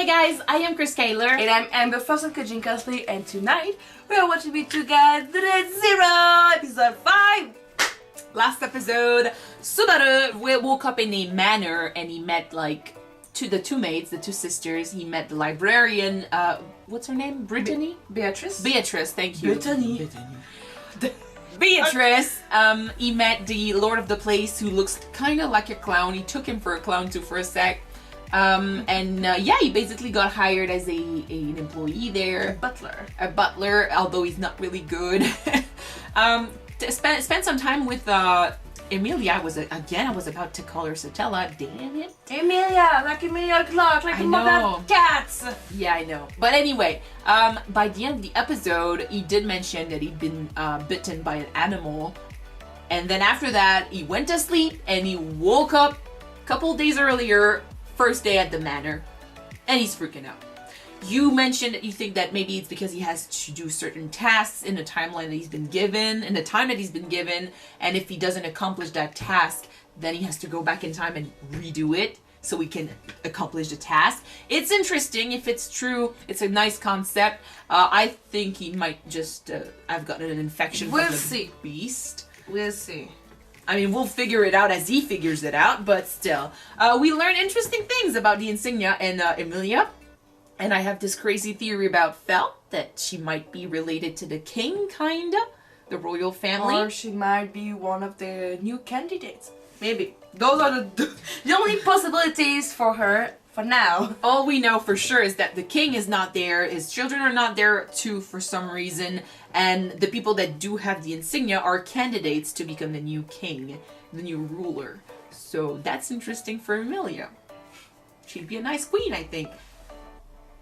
Hey guys, I am Chris Kaler. And I'm Amber Fossil Kajin Cosplay, and tonight we are watching Me Together Zero, episode 5! Last episode, Subaru woke up in a manor and he met like the two maids, the two sisters. He met the librarian, what's her name? Brittany? Beatrice? Beatrice, thank you. Brittany. Beatrice. He met the lord of the place who looks kind of like a clown. He took him for a clown too for a sec. Yeah, he basically got hired as an employee there. A butler, although he's not really good. Spent some time with Emilia. I was about to call her Satella. Damn it. Emilia, like Emilia Clarke, like the mother cats. Yeah, I know. But anyway, by the end of the episode, he did mention that he'd been bitten by an animal. And then after that, he went to sleep and he woke up a couple days earlier, first day at the manor, and he's freaking out. You mentioned that you think that maybe it's because he has to do certain tasks in the timeline that he's been given, in the time that he's been given, and if he doesn't accomplish that task, then he has to go back in time and redo it so he can accomplish the task. It's interesting. If it's true, it's a nice concept. I think he might just have gotten an infection from the beast. We'll see. I mean, we'll figure it out as he figures it out, but still. We learn interesting things about the insignia and Emilia. And I have this crazy theory about Fel, that she might be related to the king, kinda. The royal family. Or she might be one of the new candidates. Maybe. Those are the only possibilities for her for now. All we know for sure is that the king is not there, his children are not there too for some reason, and the people that do have the insignia are candidates to become the new king, the new ruler. So that's interesting for Emilia. She'd be a nice queen, I think.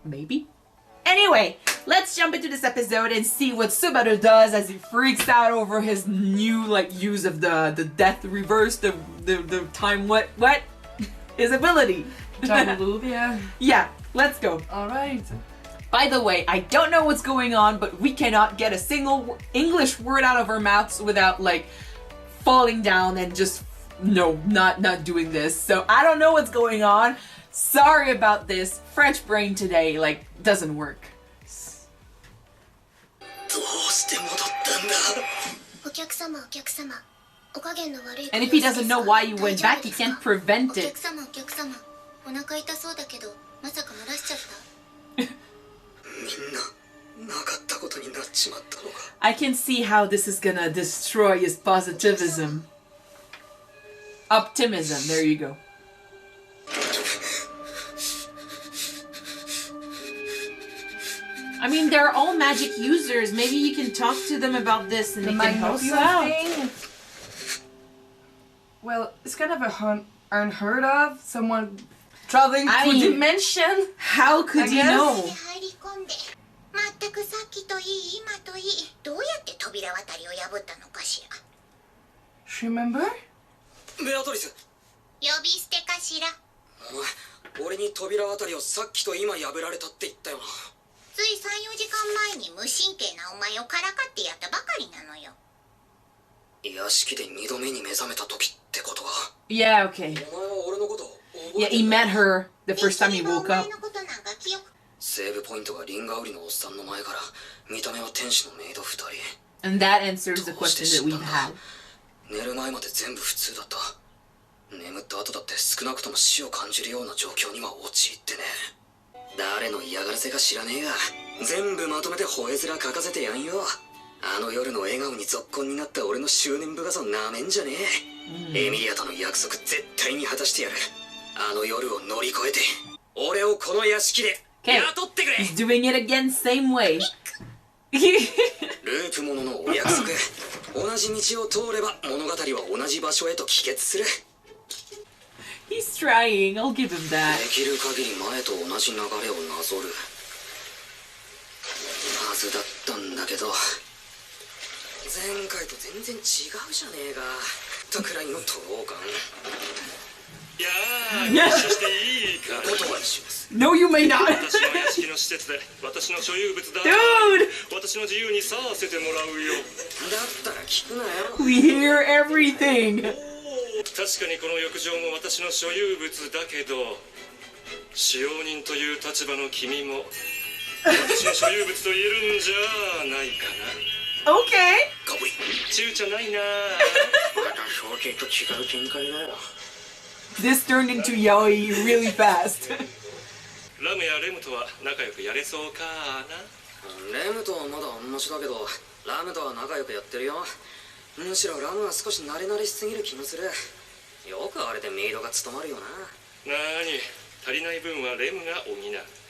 Maybe. Anyway, let's jump into this episode and see what Subaru does as he freaks out over his new use of the death reverse, the time what? His ability. Time loop, yeah. Yeah, let's go. Alright. By the way, I don't know what's going on, but we cannot get a single English word out of our mouths without falling down and just not doing this. So I don't know what's going on. Sorry about this. French brain today, doesn't work. And if he doesn't know why you went back, he can't prevent it. I can see how this is gonna destroy his positivism. Optimism, there you go. I mean, they're all magic users. Maybe you can talk to them about this and they can help you out. Well, it's kind of unheard of. Someone traveling through dimension. How could you know? Remember? つい3、4時間前に無神経なお前をからかってやったばかりなのよ。屋敷で2度目に目覚めた時ってことか。Yeah, okay. お前は俺のことを Yeah, he met her the first time he woke up. セーブポイントがリンガ売りのおっさんの前から見た目は天使のメイド2人。 And that answers the question that we've had. 寝る前まで全部普通だった。眠った後だって少なくとも死を感じるような状況には陥ってね。誰の嫌がらせか知らねえが全部まとめて吠え面書かせてやんよ。あの夜の笑顔にぞっこんになった俺の執念深さをなめんじゃねえ。エミリアとの約束絶対に果たしてやる。あの夜を乗り越えて俺をこの屋敷で雇ってくれ。 He's doing it again, same way. ループもののお約束。同じ道を通れば物語は同じ場所へと帰結する。 He's trying, I'll give him that. できる限り前と同じ流れをなぞるはずだったんだけど前回と全然違うじゃねえかとくらいの徒労感。いやー、ご一緒していいか。お断りします。 No, you may not. 私の屋敷の施設で私の所有物だ。Dude! 私の自由にさせてもらうよ。だったら聞くなよ。 We hear everything. 確かにこの浴場も私の所有物だけど、使用人という立場の君も私の所有物と言えるんじゃないかな。 Okay. かぶり躊躇ないな。また小系と違う展開だよ。 This turned into yaoi really fast. ラムやレムとは仲良くやれそうかな。レムとはまだあんましだけど、ラムとは仲良くやってるよ。むしろラムは少し慣れ慣れしすぎる気もする。よくあれでメイドが務まるよな。なーに、足りない分はレムが補う。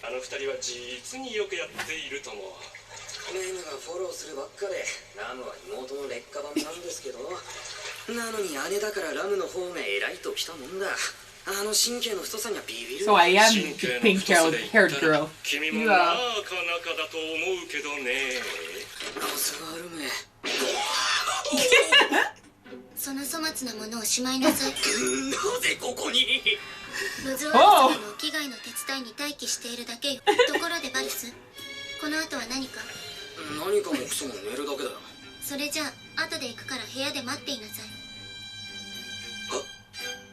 あの二人は実によくやっているとも。レムがフォローするばっかで、ラムは妹の劣化版なんですけど、なのに姉だからラムの方が偉いときたもんだ。あの神経の太さにはビビる。 So I am 神 the 経の pink 太さで haired 言ったら girl. 君も You な are. かなかだと思うけどね。ロスワルメ。その粗末なものをしまいなさい。なぜここに。ロズワール様のお着替えの手伝いに待機しているだけよ。ところでバルス、この後は何か？何かもクソも寝るだけだよ。それじゃあ後で行くから部屋で待っていなさい。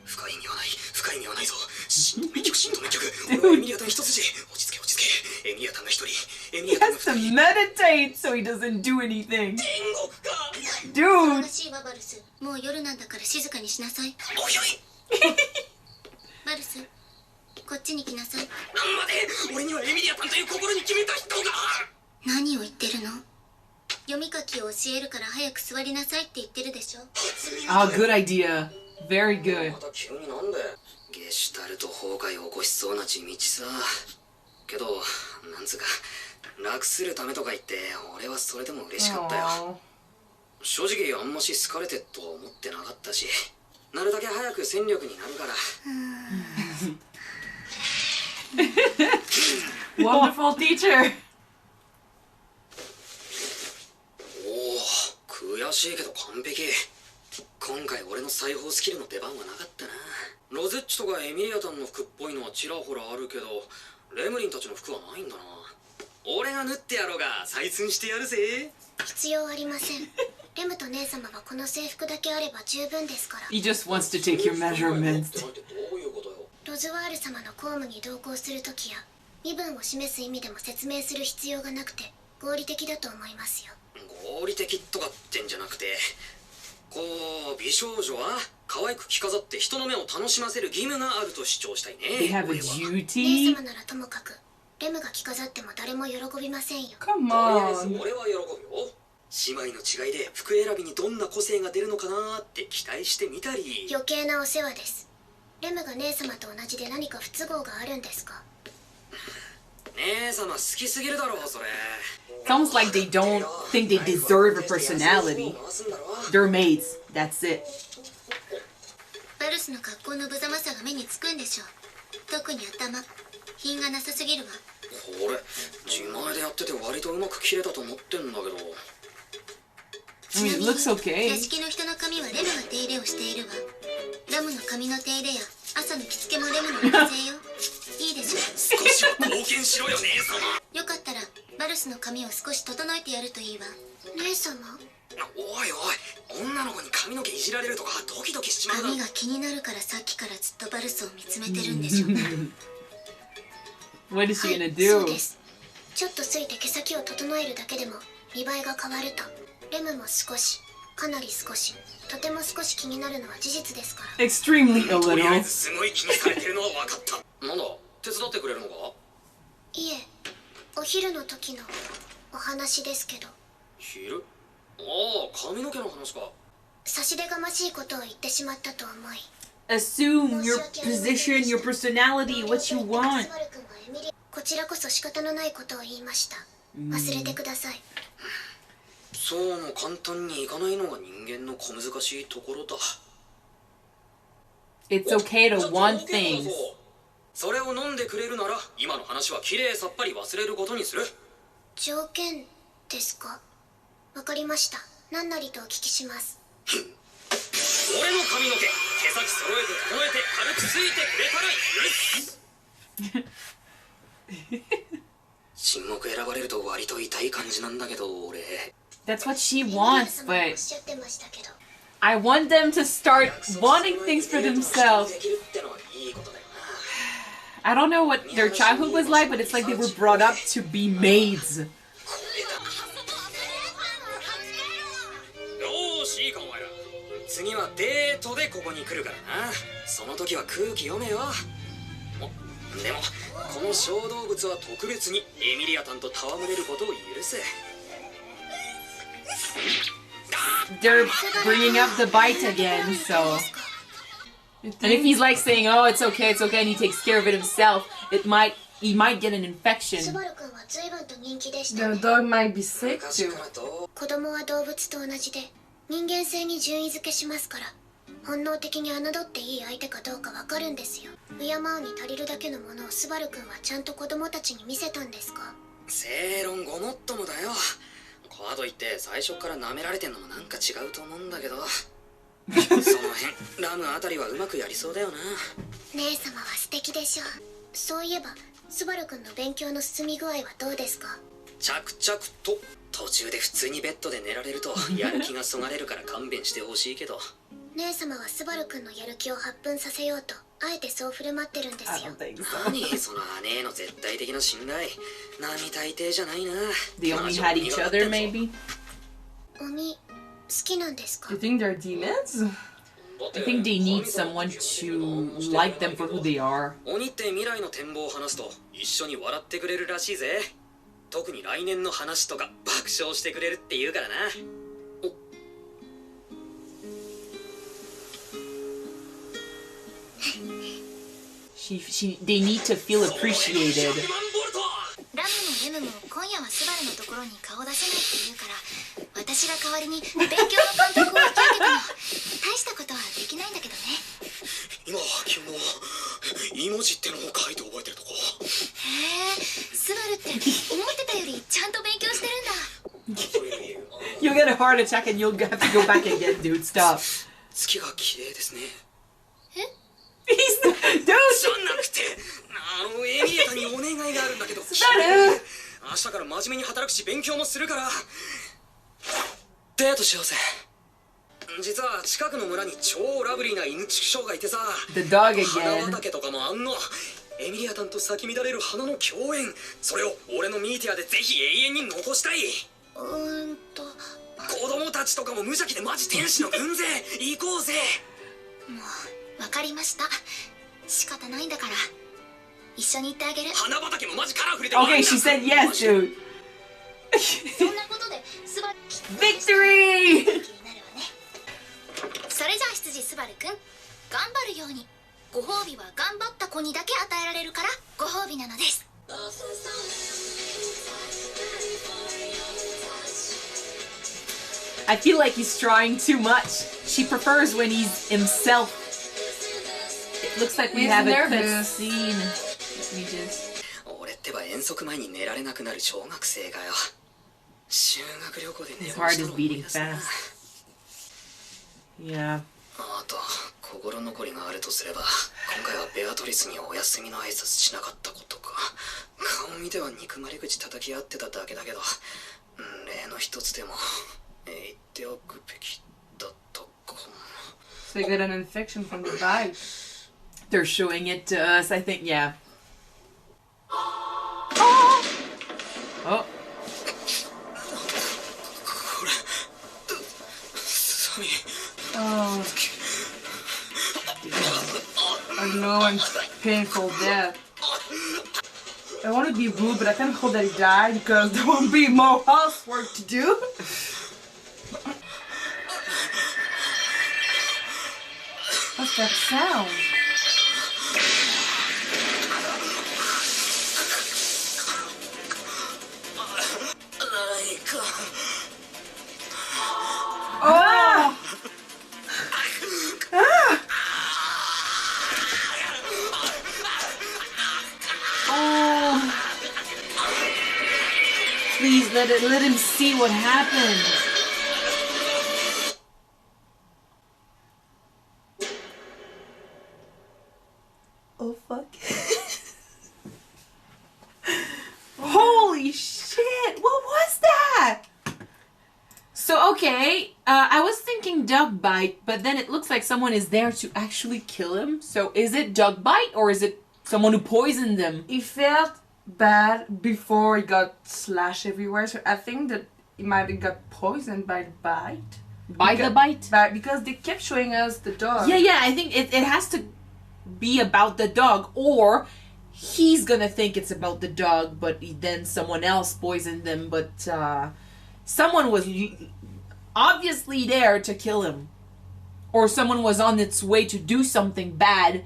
深い意味はない、深い意味はないぞ。新と名曲、新と名曲。俺はエミリアタン一筋。落ち着け落ち着け。エミリアタンが一人、エミリ He アタンが has 二 to 人。 meditate so he doesn't do anything. 天国か。騒 Dude. がしいわバルス。もう夜なんだから静かにしなさい。おひょい。バルス、こっちに来なさい。待て、俺にはエミリアタンという心に決めた人が。何を言ってるの？読み書きを教えるから早く座りなさいって言ってるでしょ。 Oh, good idea. Very good. また急になんで。ゲシュタルト崩壊を起こしそうな地道さ。けど、なんつうか、楽するためとか言って、俺はそれでも嬉しかったよ。 Aw. 正直あんまし好かれてとは思ってなかったし、なるだけ早く戦力になるから。 Wonderful teacher. おお、悔しいけど完璧。今回俺の裁縫スキルの出番はなかったな。ロゼッチとかエミリアタンの服っぽいのはちらほらあるけど、レムリンたちの服はないんだな。俺が縫ってやろうが採寸してやるぜ。必要ありません。レムと姉様はこの制服だけあれば十分ですから。 He just wants to take your measurements. どういうことよ。ロズワール様の公務に同行するときや身分を示す意味でも説明する必要がなくて合理的だと思いますよ。合理的とかってんじゃなくて、こう美少女は可愛く着飾って人の目を楽しませる義務があると主張したい They ね。 have a 俺は duty. 姉様ならともかくレムが着飾っても誰も喜びませんよ。 Come とりあえず on. 俺は喜ぶよ。姉妹の違いで服選びにどんな個性が出るのかなって期待してみたり。余計なお世話です。レムが姉様と同じで何か不都合があるんですか？姉様好きすぎるだろうそれ。 It's almost like they don't think they deserve a personality. They're maids. That's it. バルスの格好の無様さが目につくんでしょう。特に頭、品がなさすぎるわ。これ自前でやってて割とうまく切れたと思ってんだけど。 I mean, it looks 屋 okay. 敷の人の髪はレムが手入れをしているわ。ラムの髪の手入れや朝の着付けもレムの女性よ。いいでしょ少しは貢献しろよ姉様。う。よかったらバルスの髪を少し整えてやるといいわ。姉様、おいおい、女の子に髪の毛いじられるとかドキドキしちまうだろ。髪が気になるからさっきからずっとバルスを見つめてるんでしょう。 What is は she gonna い、そう do? です。ちょっとついて毛先を整えるだけでも見栄えが変わると。レムも少し、かなり少し、とても少し気になるのは事実ですから。 Extremely a とりあえ little. ずすごい気にされてるのは分かった。なんだ、手伝ってくれるのか。いえ、お昼の時のお話ですけど。昼。ああ、髪の毛の話か。差し出がましいことを言ってしまったと思い。 Assume your position, your personality, what you want. こちらこそ仕方のないことを言いました。忘れてください。そうも簡単にいかないのが人間の小難しいところだ。 It's okay ちょ to っと want 条件だ things. ぞ。それを飲んでくれるなら今の話はきれいさっぱり忘れることにする。条件ですか？わかりました。何なりとお聞きします。俺の髪の毛、毛先揃えて整えて軽くついてくれたら許す。沈黙選ばれると割と痛い感じなんだけど俺。 That's what she エミリア wants, 様がおっ but しゃってましたけど。 I want them to start wanting things for themselves. できるってのはいいことだよ I don't know what their childhood was like, but it's like they were brought up to be maids. よーしいいかお前ら次はデートでここに来るからなその時は空気読めよでもこの小動物は特別にエミリアタンと戯れることを許せ They're bringing up the bite again, so... And if he's like saying, oh, it's okay, and he takes care of it himself, he might get an infection. スバル君は随分と人気でした The ね dog might be sick 昔 too. からと子供は動物と同じで人間性に順位付けしますから本能的に侮っていい相手かどうかわかるんですよ敬うに足りるだけのものをスバル君はちゃんと子供たちに見せたんですか正論ごもっともだよかといって最初から舐められてんのもなんか違うと思うんだけどその辺ラムあたりはうまくやりそうだよな姉様は素敵でしょうそういえばスバル君の勉強の進み具合はどうですか着々と途中で普通にベッドで寝られるとやる気がそがれるから勘弁してほしいけど姉様はスバル君のやる気を発奮させようとあえてそう振る舞ってるんで I すよ don't think so. 何その姉への絶対的な信頼並大抵じゃないな They only had each other, maybe? 鬼好きなんですか You think they're demons? I think they need someone to like them for who they are. 鬼って未来の展望を話すと一緒に笑ってくれるらしいぜ特に来年の話とか爆笑してくれるって言うからな They need to feel appreciated. ラムもレムも今夜はスバルのところに顔出せないって言うから私が代わりに勉強の監督を引き受けたの大したことはできないんだけどね今君のイモジってのを書いて覚えてるとこへえスバルって思ってたよりちゃんと勉強してるんだ You'll get a heart attack and you'll have to go back again, dude. Stop. 月が綺麗ですね Dude! じゃなくてエミリアタにお願いがあるんだけど明日から真面目に働くし勉強もするからデートしようぜ実は近くの村に超ラブリーな犬畜生がいてさ The dog 花 again. 畑とかもあんのエミリアタンと咲き乱れる花の共演それを俺のミーティアでぜひ永遠に残したい子供たちとかも無邪気でマジ天使の軍勢行こうぜもうわかりました仕方ないんだから一緒に行ってあげる花畑もマジカラフルで Okay, she said yes, dude. そんなことでスバル Victory! 気になるわねそれじゃあ羊スバルくん頑張るようにご褒美は頑張った子にだけ与えられるからご褒美なのです I feel like he's trying too much. She prefers when he's himself. It looks like we He's have a nervous. cut scene. Let me just... 俺ってば遠足前に寝られなくなる小学生がよ修学旅行で寝 His 坊 heart した is の beating fast. Yeah. あと心残りがあるとすれば今回はベアトリスにお休みの挨拶しなかったことか顔見ては憎まれ口叩き合ってただけだけど例の一つでも言っておくべきだったかも So you get an infection from the bite. They're showing it to us, I think, yeah. Oh. サミ Oh. I know, and painful death. I want to be rude, but I kind of hope that he died because there won't be more housework to do. What's that sound? Oh! Oh! Please let him see what happened. Oh fuck. Holy shit! What was that? So, okay, I was thinking dog bite, but then it looks like someone is there to actually kill him. So, is it dog bite or is it someone who poisoned them. He felt bad before he got slashed everywhere, so I think that he might have got poisoned by the bite. By the bite? Because they kept showing us the dog. Yeah, I think it has to be about the dog, or he's gonna think it's about the dog, but then someone else poisoned them, but someone was obviously there to kill him. Or someone was on its way to do something bad,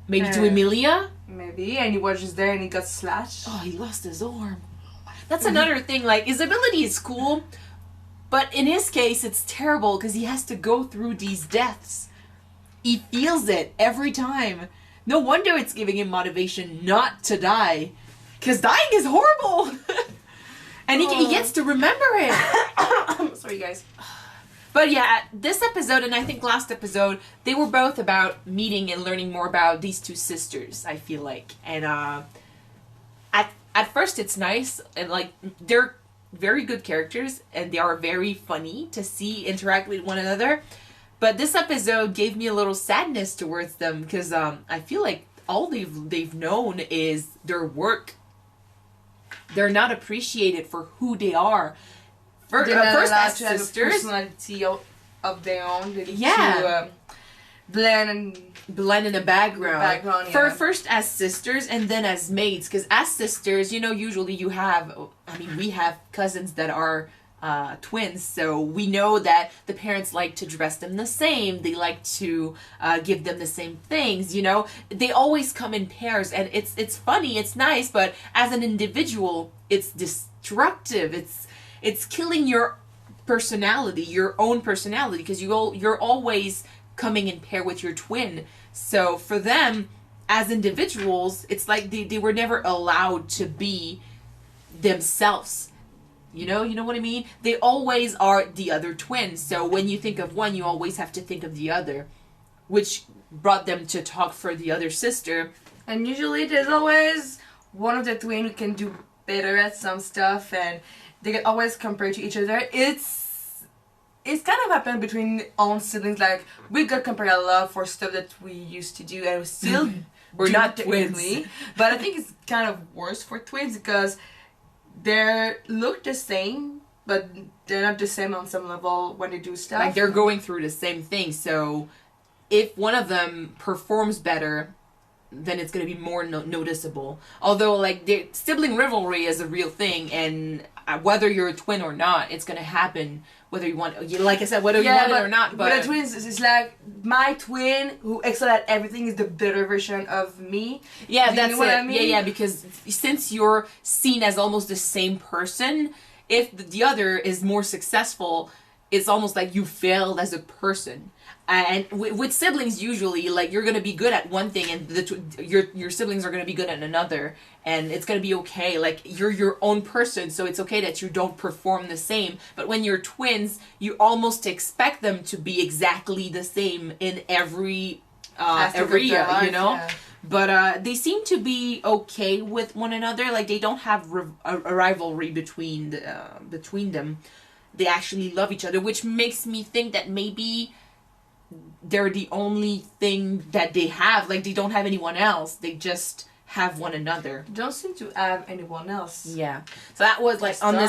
maybe to Emilia? Maybe, and he was just there and he got slashed. Oh, he lost his arm. That's another thing, like, his ability is cool, but in his case, it's terrible because he has to go through these deaths. He feels it every time. No wonder it's giving him motivation not to die. Because dying is horrible! And he gets to remember it. Sorry, guys. But yeah, this episode and I think last episode, they were both about meeting and learning more about these two sisters, I feel like. And at first it's nice, and like, they're very good characters, and they are very funny to see interact with one another. But this episode gave me a little sadness towards them, because I feel like all they've known is their work. They're not appreciated for who they are. First as to have a sisters, personality of their own. They need Yeah. to blend in the background. Yeah. First as sisters and then as maids, because as sisters, usually you have, we have cousins that are twins, so we know that the parents like to dress them the same, they like to give them the same things, they always come in pairs, and it's funny, it's nice, but as an individual, it's destructive, it's killing your personality, your own personality, because you're always coming in pair with your twin. So for them, as individuals, it's like they were never allowed to be themselves. You know what I mean? They always are the other twin. So when you think of one, you always have to think of the other, which brought them to talk for the other sister. And usually there's always one of the twin who can do better at some stuff, and they get always compared to each other. It's kind of happened between own siblings. Like, we got compared a lot for stuff that we used to do, and we still We're do not technically. twins. But I think it's kind of worse for twins because they look the same, but they're not the same on some level when they do stuff. Like, they're going through the same thing. So if one of them performs better, then it's going to be more noticeable. Although, like, the sibling rivalry is a real thing, and whether you're a twin or not, it's going to happen whether you want, like I said, whether you want it or not. But the twins, it's like, my twin who excels at everything is the better version of me. Yeah, Do that's you know what it. I mean? Yeah, because since you're seen as almost the same person, if the other is more successful, it's almost like you failed as a person. And with siblings, usually, like, you're gonna be good at one thing, and your siblings are gonna be good at another, and it's gonna be okay. Like, you're your own person, so it's okay that you don't perform the same. But when you're twins, you almost expect them to be exactly the same in every area, Yeah. But they seem to be okay with one another. Like, they don't have a rivalry between them. They actually love each other, which makes me think that maybe they're the only thing that they have. Like, they don't have anyone else. They just have one another. They don't seem to have anyone else. Yeah. So that was like on the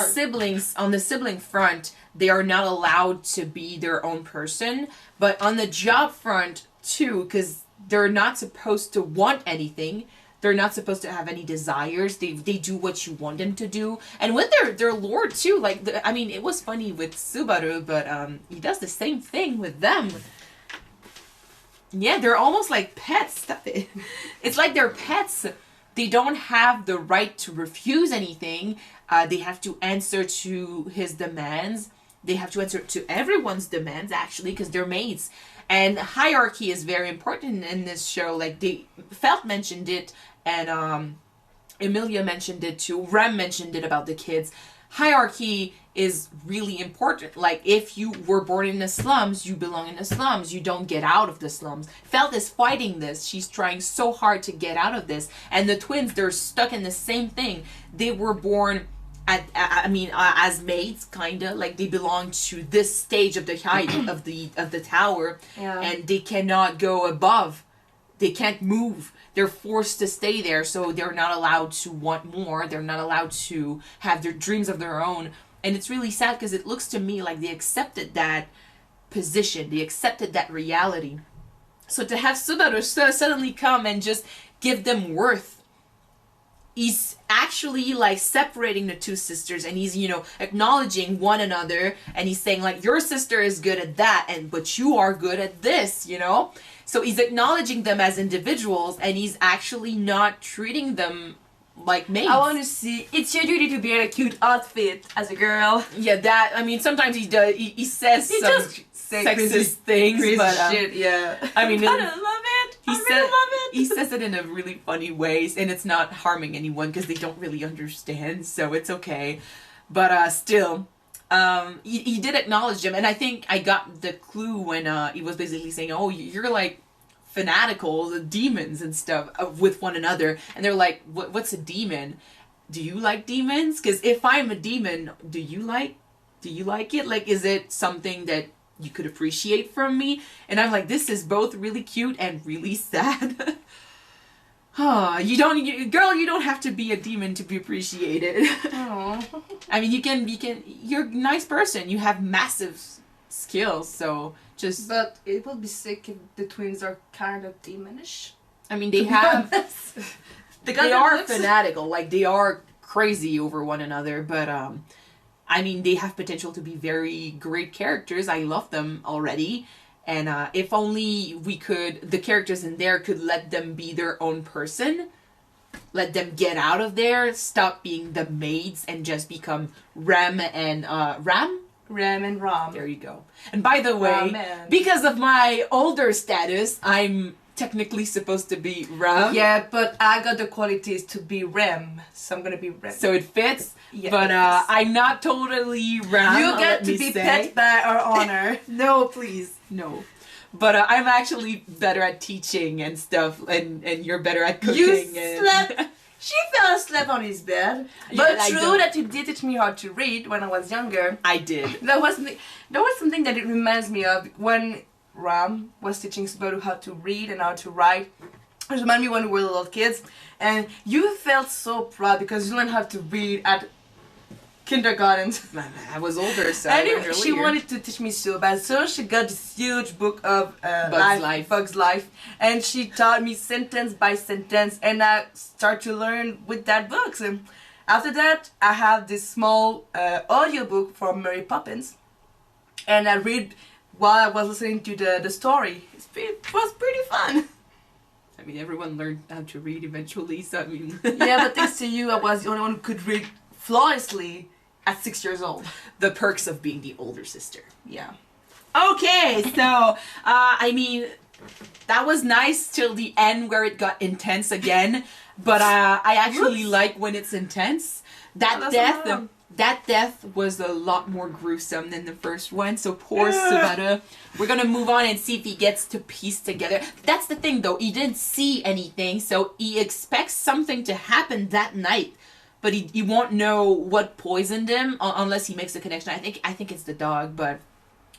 sibling front, they are not allowed to be their own person. But on the job front too, because they're not supposed to want anything. They're not supposed to have any desires. They do what you want them to do. And with their lord too, like, it was funny with Subaru, but he does the same thing with them. Yeah, they're almost like pets. Stop it. It's like they're pets. They don't have the right to refuse anything. They have to answer to his demands. They have to answer to everyone's demands, actually, because they're mates. And hierarchy is very important in this show. Like, Felt mentioned it, and Emilia mentioned it too. Rem mentioned it about the kids. Hierarchy is really important. Like, if you were born in the slums, you belong in the slums. You don't get out of the slums. Felt is fighting this. She's trying so hard to get out of this. And the twins, they're stuck in the same thing. They were born as maids, kinda. Like, they belong to this stage of the height of the tower, Yeah. and they cannot go above they can't move. They're forced to stay there, so they're not allowed to want more. They're not allowed to have their dreams of their own. And it's really sad because it looks to me like they accepted that position. They accepted that reality. So to have Subaru suddenly come and just give them worth, he's actually like separating the two sisters, and he's, you know, acknowledging one another, and he's saying like, your sister is good at that, but you are good at this, you know? So he's acknowledging them as individuals, and he's actually not treating them like maids. I want to see. It's your duty to be in a cute outfit as a girl. Yeah, that, I mean, sometimes he does, he says He some just say sexist things, crazy but shit. Yeah. I mean, I love it. I really love it. He says it in a really funny way, and it's not harming anyone because they don't really understand, so it's okay. But still, he did acknowledge them, and I think I got the clue when he was basically saying, oh, you're like fanatical, the demons and stuff with one another, and they're like, what's a demon? Do you like demons? Because if I'm a demon, do you like it? Like, is it something that you could appreciate from me? And I'm like, this is both really cute and really sad. Girl, you don't have to be a demon to be appreciated. Aww. I mean, you're a nice person. You have massive skills, so just... But it would be sick if the twins are kind of demonish. I mean, they have... they are looks. fanatical. Like, they are crazy over one another, but, I mean, they have potential to be very great characters. I love them already. And if only the characters in there could let them be their own person. Let them get out of there. Stop being the maids and just become Ram and Ram? Ram and Ram. There you go. And by the way, Ramen. because of my older status, I'm technically supposed to be Ram. Yeah, but I got the qualities to be Ram, so I'm gonna be Ram. So it fits. Yeah, but it fits. I'm not totally Ram. You get let to me be say. pet by our honor. No, please. No. But I'm actually better at teaching and stuff, and you're better at cooking. You and... slept. She fell asleep on his bed. But Yeah, I true don't- that you did teach me how to read when I was younger. I did. That was something that it reminds me of when Ram was teaching Subaru how to read and how to write. It reminded me when we were little kids, and you felt so proud because you learned how to read at kindergarten. I was older, so I learned Anyway, she earlier. wanted to teach me so bad, so she got this huge book of Bug's Life. and she taught me sentence by sentence, and I started to learn with that book. So after that, I have this small audiobook from Mary Poppins, and I read while I was listening to the story. It was pretty fun. I mean, everyone learned how to read eventually, so I mean... Yeah, but thanks to you, I was the only one who could read flawlessly at 6 years old. The perks of being the older sister. Yeah. Okay, so, I mean, that was nice till the end where it got intense again, but I actually like when it's intense. That death was a lot more gruesome than the first one, so poor Subaru. We're gonna move on and see if he gets to piece together. That's the thing though, he didn't see anything, so he expects something to happen that night. But he won't know what poisoned him unless he makes a connection. I think it's the dog, but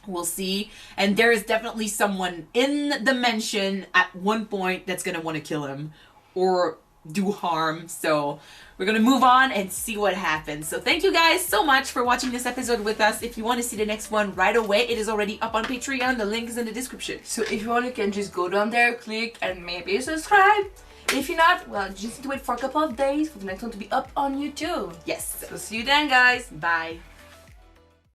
we'll see. And there is definitely someone in the mansion at one point that's gonna want to kill him or do harm. So we're gonna move on and see what happens. So thank you guys so much for watching this episode with us. If you want to see the next one right away, it is already up on Patreon. The link is in the description. So if you want, you can just go down there, click, and maybe subscribe. If you're not, well, just need to wait for a couple of days for the next one to be up on YouTube. Yes. So see you then, guys. Bye.